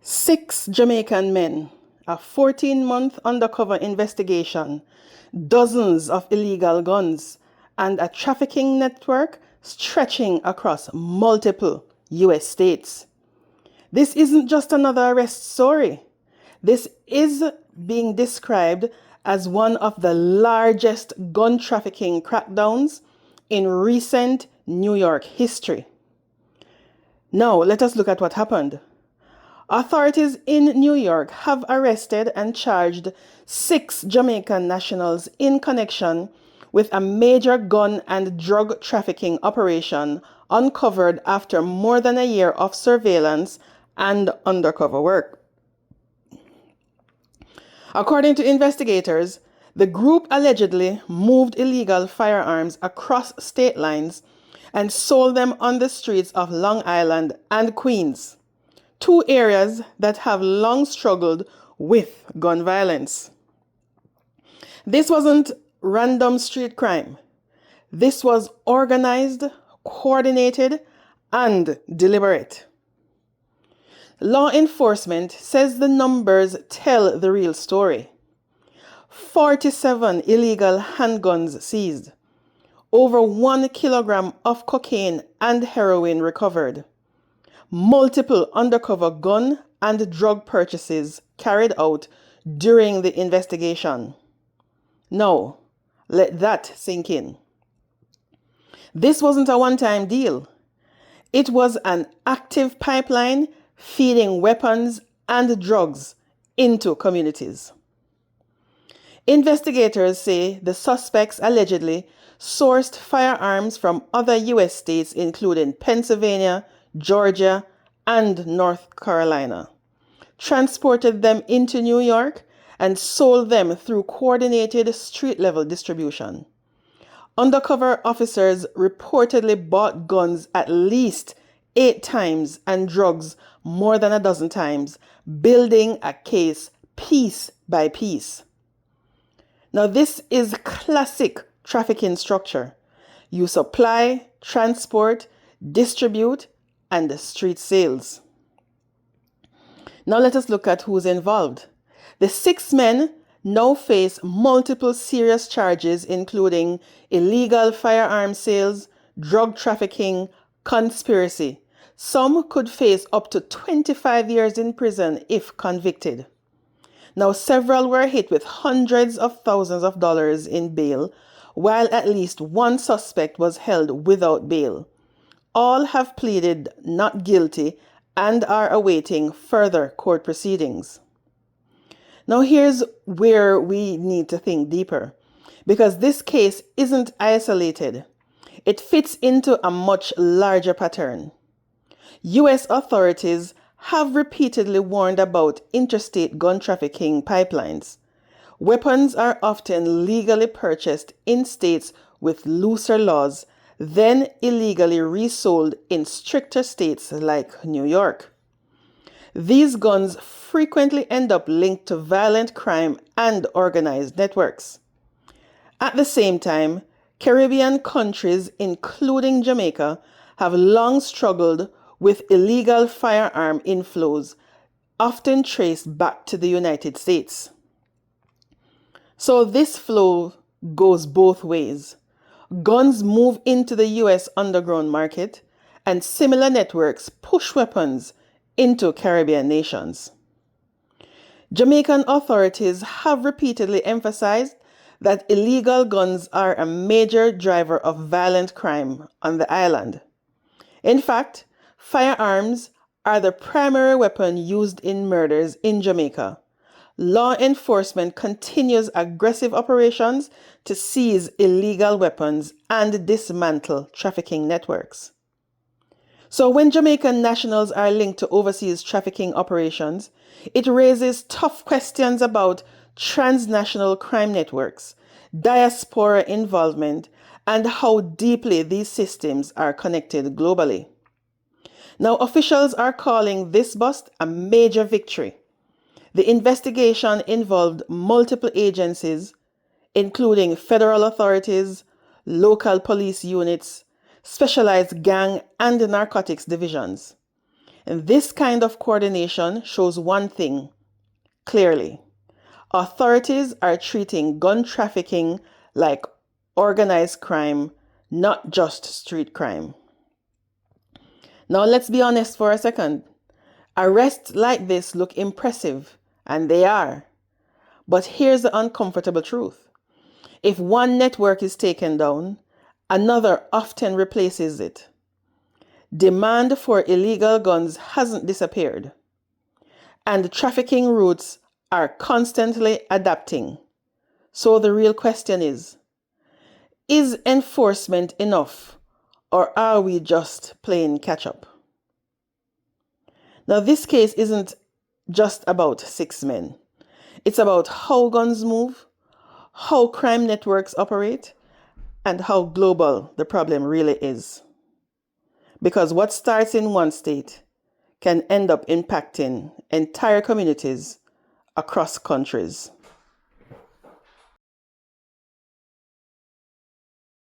6 Jamaican men, a 14-month undercover investigation, dozens of illegal guns, and a trafficking network stretching across multiple US states. This isn't just another arrest story. This is being described as one of the largest gun trafficking crackdowns in recent New York history. Now, let us look at what happened. Authorities in New York have arrested and charged 6 Jamaican nationals in connection with a major gun and drug trafficking operation uncovered after more than a year of surveillance and undercover work. According to investigators, the group allegedly moved illegal firearms across state lines and sold them on the streets of Long Island and Queens, 2 areas that have long struggled with gun violence. This wasn't random street crime. This was organized, coordinated, and deliberate. Law enforcement says the numbers tell the real story. 47 illegal handguns seized, over 1 kilogram of cocaine and heroin recovered, multiple undercover gun and drug purchases carried out during the investigation. Now, let that sink in. This wasn't a one-time deal. It was an active pipeline feeding weapons and drugs into communities. Investigators say the suspects allegedly sourced firearms from other US states including Pennsylvania, Georgia, and North Carolina, transported them into New York, and sold them through coordinated street-level distribution. Undercover officers reportedly bought guns at least 8 times and drugs more than a dozen times, building a case piece by piece. Now, this is classic trafficking structure. You supply, transport, distribute, and street sales. Now let us look at who's involved. The 6 men now face multiple serious charges, including illegal firearm sales, drug trafficking, conspiracy. Some could face up to 25 years in prison if convicted. Now, several were hit with hundreds of thousands of dollars in bail, while at least 1 suspect was held without bail. All have pleaded not guilty and are awaiting further court proceedings. Now, here's where we need to think deeper, because this case isn't isolated. It fits into a much larger pattern. US authorities have repeatedly warned about interstate gun trafficking pipelines. Weapons are often legally purchased in states with looser laws, then illegally resold in stricter states like New York. These guns frequently end up linked to violent crime and organized networks. At the same time, Caribbean countries, including Jamaica, have long struggled with illegal firearm inflows, often traced back to the United States. So this flow goes both ways. Guns move into the US underground market, and similar networks push weapons into Caribbean nations. Jamaican authorities have repeatedly emphasized that illegal guns are a major driver of violent crime on the island. In fact, firearms are the primary weapon used in murders in Jamaica. Law enforcement continues aggressive operations to seize illegal weapons and dismantle trafficking networks. So when Jamaican nationals are linked to overseas trafficking operations, it raises tough questions about transnational crime networks, diaspora involvement, and how deeply these systems are connected globally. Now, officials are calling this bust a major victory. The investigation involved multiple agencies, including federal authorities, local police units, specialized gang and narcotics divisions. And this kind of coordination shows one thing clearly. Authorities are treating gun trafficking like organized crime, not just street crime. Now let's be honest for a second. Arrests like this look impressive, and they are. But here's the uncomfortable truth. If one network is taken down, another often replaces it. Demand for illegal guns hasn't disappeared, and trafficking routes are constantly adapting. So the real question is enforcement enough, or are we just playing catch up? Now, this case isn't just about 6 men. It's about how guns move, how crime networks operate, and how global the problem really is. Because what starts in one state can end up impacting entire communities across countries.